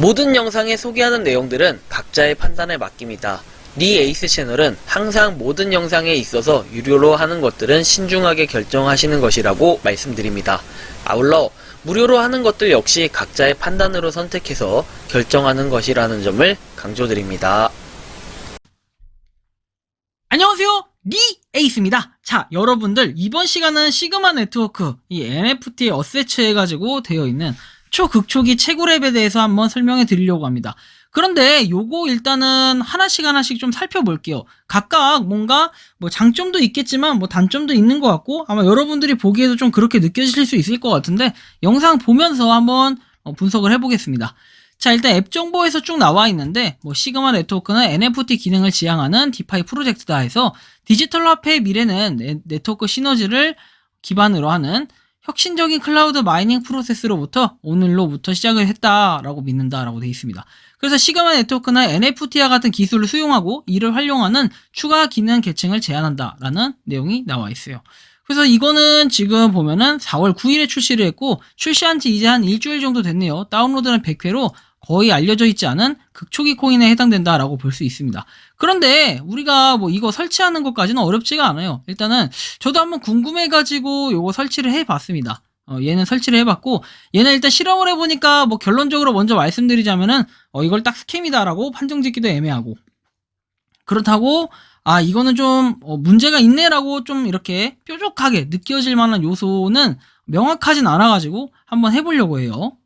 모든 영상에 소개하는 내용들은 각자의 판단에 맡깁니다. 니 에이스 채널은 항상 모든 영상에 있어서 유료로 하는 것들은 신중하게 결정하시는 것이라고 말씀드립니다. 아울러 무료로 하는 것들 역시 각자의 판단으로 선택해서 결정하는 것이라는 점을 강조드립니다. 안녕하세요, 니 에이스입니다. 자, 여러분들 이번 시간은 시그마 네트워크 이 NFT 어세츠 해가지고 되어 있는 초극초기 채굴 앱에 대해서 한번 설명해 드리려고 합니다. 그런데 요거 일단은 하나씩 좀 살펴볼게요. 각각 뭔가 뭐 장점도 있겠지만 뭐 단점도 있는 것 같고 아마 여러분들이 보기에도 좀 그렇게 느껴지실 수 있을 것 같은데 영상 보면서 한번 분석을 해보겠습니다. 자, 일단 앱 정보에서 쭉 나와 있는데 뭐 시그마 네트워크는 NFT 기능을 지향하는 디파이 프로젝트다 해서 디지털 화폐의 미래는 네트워크 시너지를 기반으로 하는 혁신적인 클라우드 마이닝 프로세스로부터 오늘로부터 시작을 했다라고 믿는다라고 되어 있습니다. 그래서 시그마 네트워크는 NFT와 같은 기술을 수용하고 이를 활용하는 추가 기능 계층을 제안한다라는 내용이 나와 있어요. 그래서 이거는 지금 보면은 4월 9일에 출시를 했고 출시한 지 이제 한 일주일 정도 됐네요. 다운로드는 100회로 거의 알려져 있지 않은 극초기 코인에 해당된다라고 볼 수 있습니다. 그런데 우리가 뭐 이거 설치하는 것까지는 어렵지가 않아요. 일단은 저도 한번 궁금해가지고 요거 설치를 해봤습니다. 얘는 설치를 해봤고 얘는 일단 실험을 해보니까 뭐 결론적으로 먼저 말씀드리자면은 이걸 딱 스캠이다라고 판정짓기도 애매하고 그렇다고 이거는 좀 문제가 있네라고 좀 이렇게 뾰족하게 느껴질 만한 요소는 명확하진 않아가지고 한번 해보려고 해요.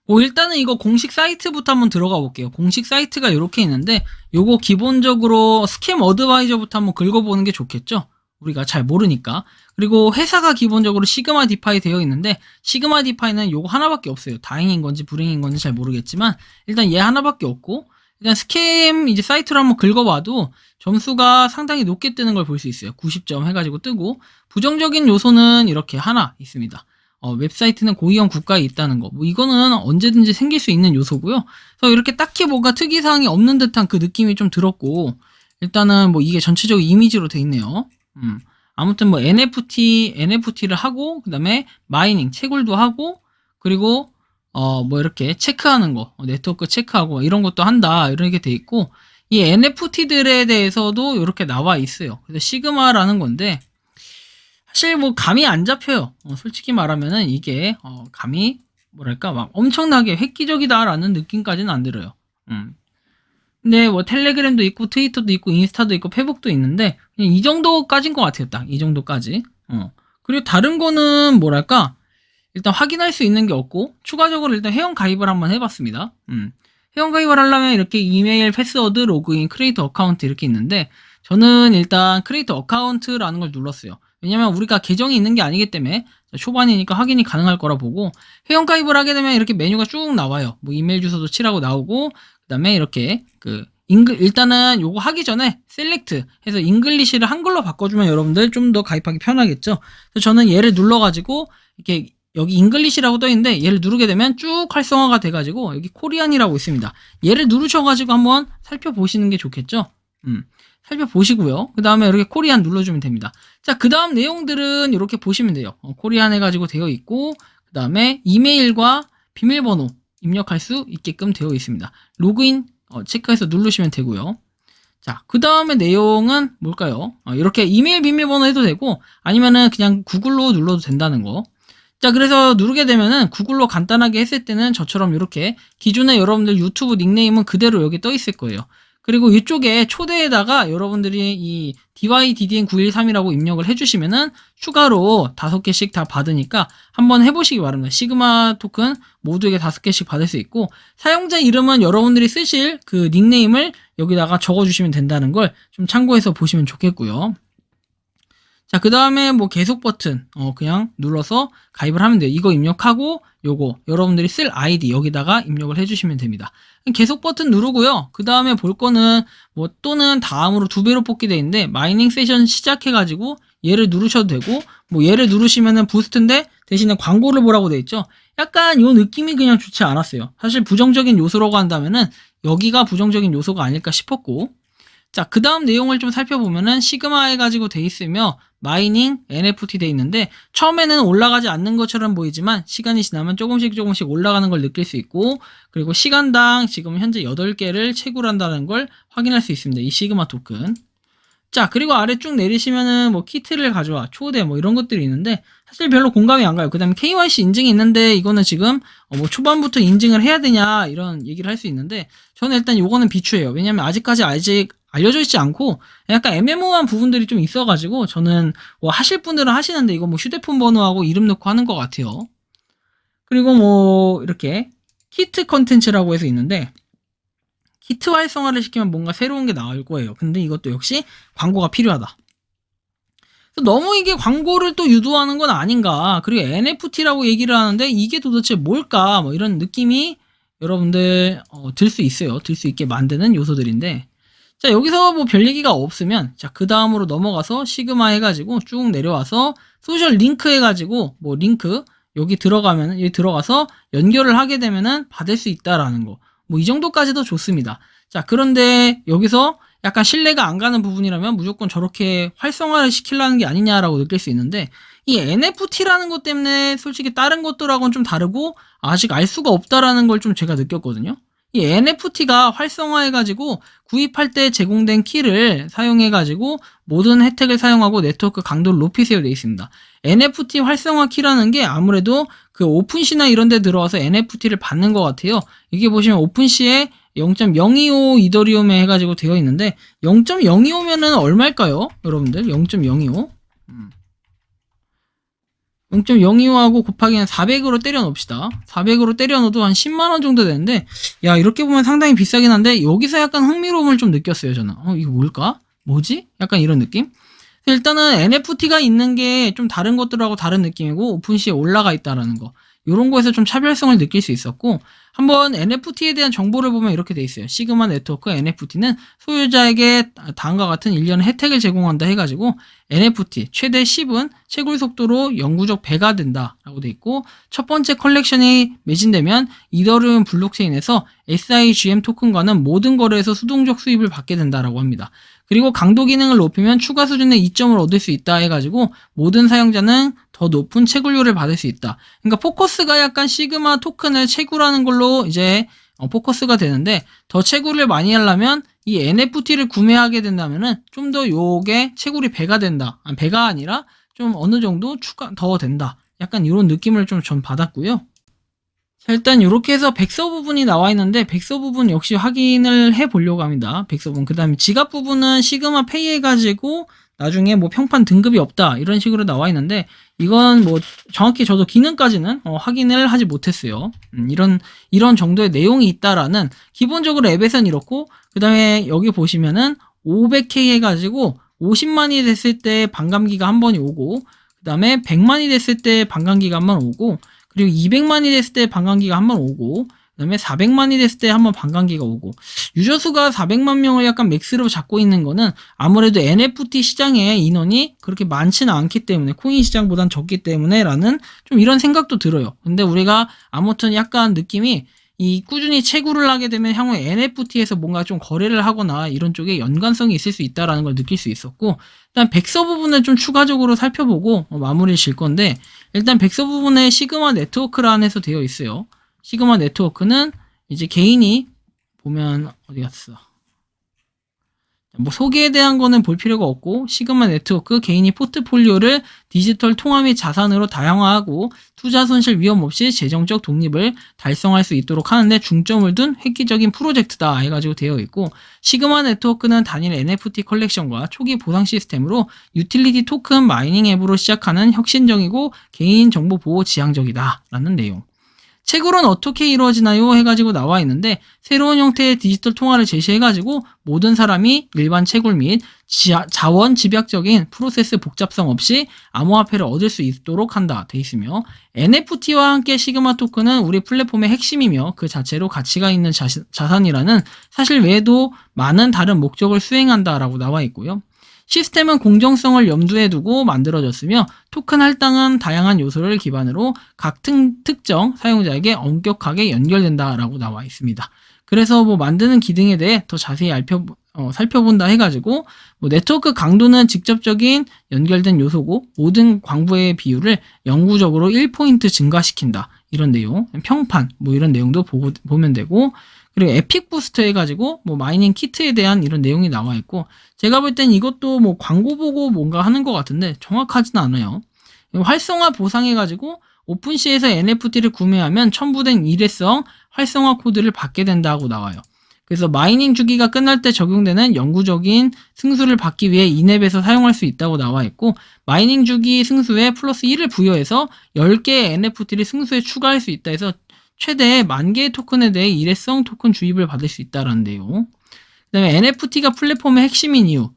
일단은 이거 공식 사이트부터 한번 들어가 볼게요. 공식 사이트가 이렇게 있는데 요거 기본적으로 스캠 어드바이저부터 한번 긁어보는 게 좋겠죠? 우리가 잘 모르니까. 그리고 회사가 기본적으로 시그마 디파이 되어 있는데 시그마 디파이는 요거 하나밖에 없어요. 다행인 건지 불행인 건지 잘 모르겠지만 일단 얘 하나밖에 없고 일단 스캠 이제 사이트로 한번 긁어봐도 점수가 상당히 높게 뜨는 걸 볼 수 있어요. 90점 해가지고 뜨고 부정적인 요소는 이렇게 하나 있습니다. 웹사이트는 고위험 국가에 있다는 거. 뭐 이거는 언제든지 생길 수 있는 요소고요. 그래서 이렇게 딱히 뭔가 특이사항이 없는 듯한 그 느낌이 좀 들었고 일단은 뭐 이게 전체적으로 이미지로 돼 있네요. 아무튼 뭐 NFT를 하고 그다음에 마이닝, 채굴도 하고 그리고 뭐 이렇게 체크하는 거, 네트워크 체크하고 이런 것도 한다. 이렇게 돼 있고 이 NFT들에 대해서도 이렇게 나와 있어요. 그래서 시그마라는 건데 사실 뭐 감이 안 잡혀요. 솔직히 말하면은 이게 감이 뭐랄까 막 엄청나게 획기적이다라는 느낌까지는 안 들어요. 근데 뭐 텔레그램도 있고 트위터도 있고 인스타도 있고 페북도 있는데 그냥 이 정도까지인 것 같아요. 딱 이 정도까지. 그리고 다른 거는 뭐랄까 일단 확인할 수 있는 게 없고 추가적으로 일단 회원 가입을 한번 해봤습니다. 회원 가입을 하려면 이렇게 이메일, 패스워드, 로그인, 크리에이터 어카운트 이렇게 있는데 저는 일단 크리에이터 어카운트라는 걸 눌렀어요. 왜냐면 우리가 계정이 있는 게 아니기 때문에 초반이니까 확인이 가능할 거라 보고 회원 가입을 하게 되면 이렇게 메뉴가 쭉 나와요. 뭐 이메일 주소도 칠하고 나오고 그다음에 이렇게 일단은 요거 하기 전에 셀렉트 해서 잉글리시를 한글로 바꿔주면 여러분들 좀 더 가입하기 편하겠죠. 그래서 저는 얘를 눌러가지고 이렇게 여기 잉글리시라고 떠 있는데 얘를 누르게 되면 쭉 활성화가 돼가지고 여기 코리안이라고 있습니다. 얘를 누르셔가지고 한번 살펴보시는 게 좋겠죠. 살펴보시고요. 그 다음에 이렇게 코리안 눌러주면 됩니다. 자, 그 다음 내용들은 이렇게 보시면 돼요. 코리안 해가지고 되어 있고 그 다음에 이메일과 비밀번호 입력할 수 있게끔 되어 있습니다. 로그인 체크해서 누르시면 되고요. 자, 그 다음에 내용은 뭘까요? 이렇게 이메일 비밀번호 해도 되고 아니면은 그냥 구글로 눌러도 된다는 거. 자, 그래서 누르게 되면은 구글로 간단하게 했을 때는 저처럼 이렇게 기존에 여러분들 유튜브 닉네임은 그대로 여기 떠 있을 거예요. 그리고 이쪽에 초대에다가 여러분들이 이 DYDDN913이라고 입력을 해주시면은 추가로 5개씩 다 받으니까 한번 해보시기 바랍니다. 시그마 토큰 모두에게 5개씩 받을 수 있고 사용자 이름은 여러분들이 쓰실 그 닉네임을 여기다가 적어주시면 된다는 걸 좀 참고해서 보시면 좋겠고요. 자, 그 다음에 뭐 계속 버튼 그냥 눌러서 가입을 하면 돼요. 이거 입력하고 요거 여러분들이 쓸 아이디 여기다가 입력을 해주시면 됩니다. 계속 버튼 누르고요. 그 다음에 볼 거는 뭐 또는 다음으로 2배로 뽑게 돼 있는데 마이닝 세션 시작해가지고 얘를 누르셔도 되고 뭐 얘를 누르시면은 부스트인데 대신에 광고를 보라고 돼 있죠. 약간 요 느낌이 그냥 좋지 않았어요. 사실 부정적인 요소라고 한다면은 여기가 부정적인 요소가 아닐까 싶었고 자, 그 다음 내용을 좀 살펴보면은 시그마 해가지고 돼 있으며 마이닝, NFT 돼 있는데 처음에는 올라가지 않는 것처럼 보이지만 시간이 지나면 조금씩 올라가는 걸 느낄 수 있고, 그리고 시간당 지금 현재 8개를 채굴한다는 걸 확인할 수 있습니다. 이 시그마 토큰. 자, 그리고 아래 쭉 내리시면은 뭐 키트를 가져와, 초대 뭐 이런 것들이 있는데 사실 별로 공감이 안 가요. 그 다음에 KYC 인증이 있는데 이거는 지금 뭐 초반부터 인증을 해야 되냐 이런 얘기를 할 수 있는데 저는 일단 요거는 비추해요. 왜냐면 아직 알려져 있지 않고 약간 애매모호한 부분들이 좀 있어가지고 저는 뭐 하실 분들은 하시는데 이거 뭐 휴대폰 번호하고 이름 넣고 하는 것 같아요. 그리고 뭐 이렇게 키트 컨텐츠라고 해서 있는데 키트 활성화를 시키면 뭔가 새로운 게 나올 거예요. 근데 이것도 역시 광고가 필요하다. 너무 이게 광고를 또 유도하는 건 아닌가. 그리고 NFT라고 얘기를 하는데 이게 도대체 뭘까? 뭐 이런 느낌이 여러분들 들 수 있어요. 들 수 있게 만드는 요소들인데, 자, 여기서 뭐 별 얘기가 없으면 자, 그 다음으로 넘어가서 시그마 해가지고 쭉 내려와서 소셜 링크 해가지고 뭐 링크 여기 들어가서 연결을 하게 되면은 받을 수 있다라는 거. 뭐 이 정도까지도 좋습니다. 자, 그런데 여기서 약간 신뢰가 안 가는 부분이라면 무조건 저렇게 활성화를 시키려는 게 아니냐라고 느낄 수 있는데, 이 NFT라는 것 때문에 솔직히 다른 것들하고는 좀 다르고 아직 알 수가 없다라는 걸 좀 제가 느꼈거든요. 이 NFT가 활성화해가지고 구입할 때 제공된 키를 사용해가지고 모든 혜택을 사용하고 네트워크 강도를 높이세요 돼 있습니다. NFT 활성화 키라는 게 아무래도 그 오픈시나 이런 데 들어와서 NFT를 받는 것 같아요. 이게 보시면 오픈시에 0.025 이더리움에 해가지고 되어 있는데 0.025면은 얼마일까요? 여러분들 0.025 0.025하고 곱하기 한 400으로 때려 놓읍시다. 400으로 때려 놓어도 한 10만원 정도 되는데, 야, 이렇게 보면 상당히 비싸긴 한데, 여기서 약간 흥미로움을 좀 느꼈어요, 저는. 이거 뭘까? 뭐지? 약간 이런 느낌? 일단은 NFT가 있는 게 좀 다른 것들하고 다른 느낌이고, 오픈시에 올라가 있다라는 거. 이런 거에서 좀 차별성을 느낄 수 있었고, 한번 NFT에 대한 정보를 보면 이렇게 돼 있어요. 시그마 네트워크 NFT는 소유자에게 다음과 같은 1년 혜택을 제공한다 해가지고 NFT 최대 10은 채굴 속도로 영구적 배가 된다라고 돼 있고, 첫 번째 컬렉션이 매진되면 이더리움 블록체인에서 SIGM 토큰과는 모든 거래에서 수동적 수입을 받게 된다라고 합니다. 그리고 강도 기능을 높이면 추가 수준의 이점을 얻을 수 있다 해가지고 모든 사용자는 더 높은 채굴료를 받을 수 있다. 그러니까 포커스가 약간 시그마 토큰을 채굴하는 걸로 이제 포커스가 되는데, 더 채굴을 많이 하려면 이 NFT를 구매하게 된다면은 좀 더 요게 채굴이 배가 된다. 배가 아니라 좀 어느 정도 더 된다. 약간 이런 느낌을 좀 전 받았고요. 자, 일단 이렇게 해서 백서 부분이 나와 있는데 백서 부분 역시 확인을 해 보려고 합니다. 백서 부분. 그 다음에 지갑 부분은 시그마 페이 해가지고 나중에 뭐 평판 등급이 없다 이런 식으로 나와 있는데, 이건 뭐 정확히 저도 기능까지는 확인을 하지 못했어요. 이런 정도의 내용이 있다라는, 기본적으로 앱에선 이렇고, 그 다음에 여기 보시면은 500K 해가지고 50만이 됐을 때 반감기가 한 번이 오고, 그 다음에 100만이 됐을 때 반감기가 한 번 오고, 그리고 200만이 됐을 때 반감기가 한 번 오고, 그 다음에 400만이 됐을 때 한번 반감기가 오고, 유저 수가 400만 명을 약간 맥스로 잡고 있는 거는 아무래도 NFT 시장의 인원이 그렇게 많지는 않기 때문에, 코인 시장보단 적기 때문에 라는 좀 이런 생각도 들어요. 근데 우리가 아무튼 약간 느낌이, 이 꾸준히 채굴을 하게 되면 향후에 NFT에서 뭔가 좀 거래를 하거나 이런 쪽에 연관성이 있을 수 있다라는 걸 느낄 수 있었고, 일단 백서 부분을 좀 추가적으로 살펴보고 마무리를 질 건데, 일단 백서 부분에 시그마 네트워크라 해서 되어 있어요. 시그마 네트워크는 이제 개인이 보면 어디 갔어? 뭐 소개에 대한 거는 볼 필요가 없고, 시그마 네트워크 개인이 포트폴리오를 디지털 통화 및 자산으로 다양화하고 투자 손실 위험 없이 재정적 독립을 달성할 수 있도록 하는데 중점을 둔 획기적인 프로젝트다 해가지고 되어 있고, 시그마 네트워크는 단일 NFT 컬렉션과 초기 보상 시스템으로 유틸리티 토큰 마이닝 앱으로 시작하는 혁신적이고 개인 정보 보호 지향적이다 라는 내용. 채굴은 어떻게 이루어지나요? 해가지고 나와 있는데, 새로운 형태의 디지털 통화를 제시해가지고 모든 사람이 일반 채굴 및 자원 집약적인 프로세스 복잡성 없이 암호화폐를 얻을 수 있도록 한다 돼 있으며, NFT와 함께 시그마 토큰은 우리 플랫폼의 핵심이며 그 자체로 가치가 있는 자산이라는 사실 외에도 많은 다른 목적을 수행한다라고 나와 있고요. 시스템은 공정성을 염두에 두고 만들어졌으며 토큰 할당은 다양한 요소를 기반으로 각 특정 사용자에게 엄격하게 연결된다라고 나와 있습니다. 그래서 뭐 만드는 기능에 대해 더 자세히 살펴본다 해가지고 뭐 네트워크 강도는 직접적인 연결된 요소고 모든 광부의 비율을 영구적으로 1포인트 증가시킨다. 이런 내용, 평판 뭐 이런 내용도 보면 되고, 그리고 에픽 부스트 해가지고 뭐 마이닝 키트에 대한 이런 내용이 나와 있고, 제가 볼 땐 이것도 뭐 광고 보고 뭔가 하는 것 같은데 정확하진 않아요. 활성화 보상해가지고 오픈시에서 NFT를 구매하면 첨부된 일회성 활성화 코드를 받게 된다고 나와요. 그래서 마이닝 주기가 끝날 때 적용되는 영구적인 승수를 받기 위해 인앱에서 사용할 수 있다고 나와 있고, 마이닝 주기 승수에 플러스 1을 부여해서 10개의 NFT를 승수에 추가할 수 있다 해서 최대 10,000개의 토큰에 대해 일회성 토큰 주입을 받을 수 있다는 내용. 그 다음에 NFT가 플랫폼의 핵심인 이유,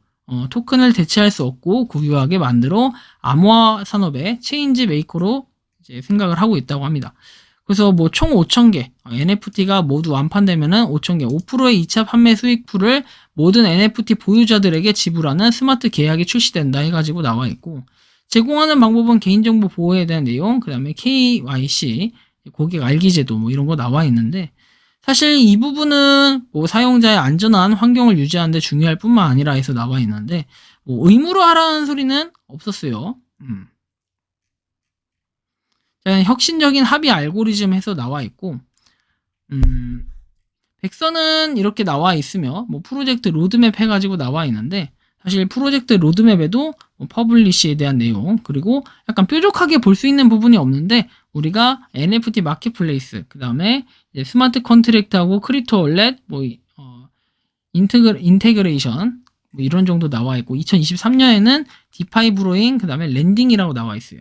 토큰을 대체할 수 없고 고유하게 만들어 암호화 산업의 체인지 메이커로 이제 생각을 하고 있다고 합니다. 그래서 뭐 총 5,000개 NFT가 모두 완판되면은 5,000개 5%의 2차 판매 수익풀을 모든 NFT 보유자들에게 지불하는 스마트 계약이 출시된다 해가지고 나와 있고, 제공하는 방법은 개인정보 보호에 대한 내용, 그 다음에 KYC 고객 알기 제도 뭐 이런 거 나와 있는데, 사실 이 부분은 뭐 사용자의 안전한 환경을 유지하는 데 중요할 뿐만 아니라 해서 나와 있는데, 뭐 의무로 하라는 소리는 없었어요. 혁신적인 합의 알고리즘 해서 나와 있고, 백서는 이렇게 나와 있으며 뭐 프로젝트 로드맵 해가지고 나와 있는데, 사실 프로젝트 로드맵에도 뭐 퍼블리시에 대한 내용, 그리고 약간 뾰족하게 볼 수 있는 부분이 없는데, 우리가 NFT 마켓플레이스, 그 다음에 스마트 컨트랙트하고 크립토 월렛, 뭐 인테그레이션 뭐 이런 정도 나와 있고, 2023년에는 디파이 브로잉, 그 다음에 랜딩이라고 나와 있어요.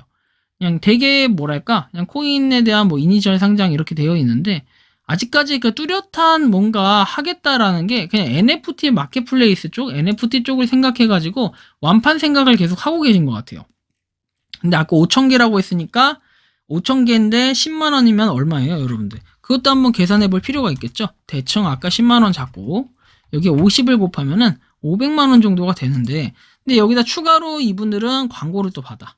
그냥 되게 뭐랄까, 그냥 코인에 대한 뭐 이니셜 상장 이렇게 되어 있는데, 아직까지 그 뚜렷한 뭔가 하겠다라는 게 그냥 NFT 마켓플레이스 쪽, NFT 쪽을 생각해가지고 완판 생각을 계속 하고 계신 것 같아요. 근데 아까 5,000개라고 했으니까 5,000개인데 10만원이면 얼마예요, 여러분들? 그것도 한번 계산해 볼 필요가 있겠죠? 대충 아까 10만원 잡고 여기 50을 곱하면은 500만원 정도가 되는데, 근데 여기다 추가로 이분들은 광고를 또 받아.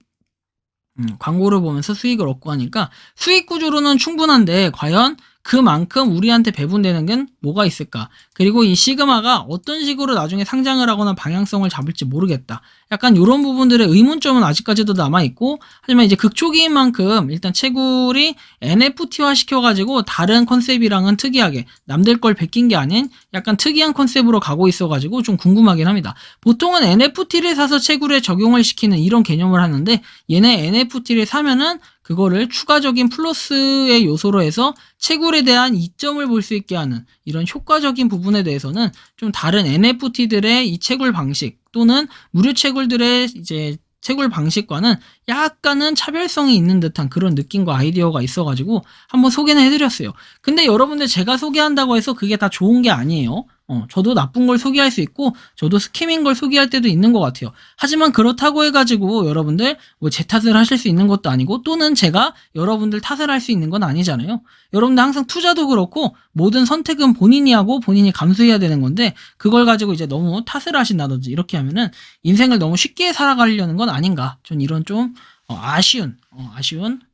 광고를 보면서 수익을 얻고 하니까 수익 구조로는 충분한데, 과연 그만큼 우리한테 배분되는 건 뭐가 있을까? 그리고 이 시그마가 어떤 식으로 나중에 상장을 하거나 방향성을 잡을지 모르겠다. 약간 이런 부분들의 의문점은 아직까지도 남아있고, 하지만 이제 극초기인 만큼 일단 채굴이 NFT화 시켜가지고 다른 컨셉이랑은 특이하게 남들 걸 베낀 게 아닌 약간 특이한 컨셉으로 가고 있어가지고 좀 궁금하긴 합니다. 보통은 NFT를 사서 채굴에 적용을 시키는 이런 개념을 하는데, 얘네 NFT를 사면은 그거를 추가적인 플러스의 요소로 해서 채굴에 대한 이점을 볼 수 있게 하는 이런 효과적인 부분에 대해서는 좀 다른 NFT들의 이 채굴 방식 또는 무료 채굴들의 이제 채굴 방식과는 약간은 차별성이 있는 듯한 그런 느낌과 아이디어가 있어가지고 한번 소개는 해드렸어요. 근데 여러분들 제가 소개한다고 해서 그게 다 좋은 게 아니에요. 저도 나쁜 걸 소개할 수 있고 저도 스캐밍 걸 소개할 때도 있는 것 같아요. 하지만 그렇다고 해가지고 여러분들 뭐 제 탓을 하실 수 있는 것도 아니고, 또는 제가 여러분들 탓을 할 수 있는 건 아니잖아요. 여러분들 항상 투자도 그렇고 모든 선택은 본인이 하고 본인이 감수해야 되는 건데, 그걸 가지고 이제 너무 탓을 하신다든지 이렇게 하면은 인생을 너무 쉽게 살아가려는 건 아닌가, 전 이런 좀 아쉬운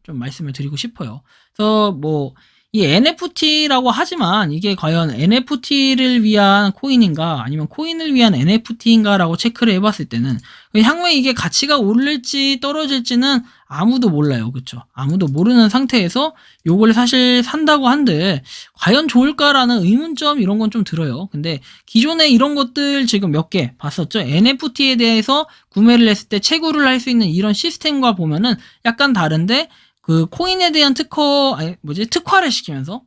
좀 말씀을 드리고 싶어요. 그래서 뭐 이 NFT라고 하지만 이게 과연 NFT를 위한 코인인가 아니면 코인을 위한 NFT인가 라고 체크를 해봤을 때는 향후에 이게 가치가 오를지 떨어질지는 아무도 몰라요. 그쵸? 아무도 모르는 상태에서 요걸 사실 산다고 한들 과연 좋을까라는 의문점 이런 건 좀 들어요. 근데 기존에 이런 것들 지금 몇 개 봤었죠? NFT에 대해서 구매를 했을 때 채굴을 할 수 있는 이런 시스템과 보면은 약간 다른데, 그 코인에 대한 특화를 시키면서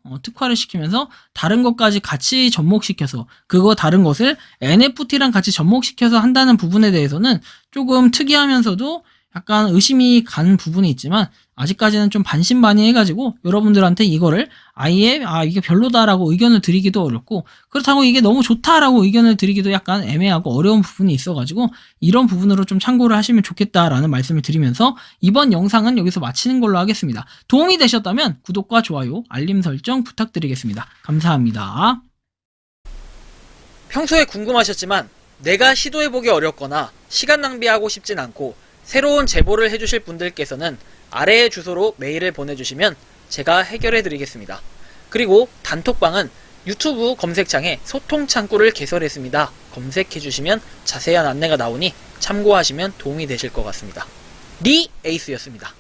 다른 것까지 같이 접목시켜서 그거 다른 것을 NFT랑 같이 접목시켜서 한다는 부분에 대해서는 조금 특이하면서도 약간 의심이 간 부분이 있지만, 아직까지는 좀 반신반의해가지고 여러분들한테 이거를 아예 이게 별로다라고 의견을 드리기도 어렵고, 그렇다고 이게 너무 좋다라고 의견을 드리기도 약간 애매하고 어려운 부분이 있어가지고 이런 부분으로 좀 참고를 하시면 좋겠다라는 말씀을 드리면서 이번 영상은 여기서 마치는 걸로 하겠습니다. 도움이 되셨다면 구독과 좋아요, 알림 설정 부탁드리겠습니다. 감사합니다. 평소에 궁금하셨지만 내가 시도해보기 어렵거나 시간 낭비하고 싶진 않고 새로운 제보를 해주실 분들께서는 아래의 주소로 메일을 보내주시면 제가 해결해 드리겠습니다. 그리고 단톡방은 유튜브 검색창에 소통 창구를 개설했습니다. 검색해주시면 자세한 안내가 나오니 참고하시면 도움이 되실 것 같습니다. 리 에이스였습니다.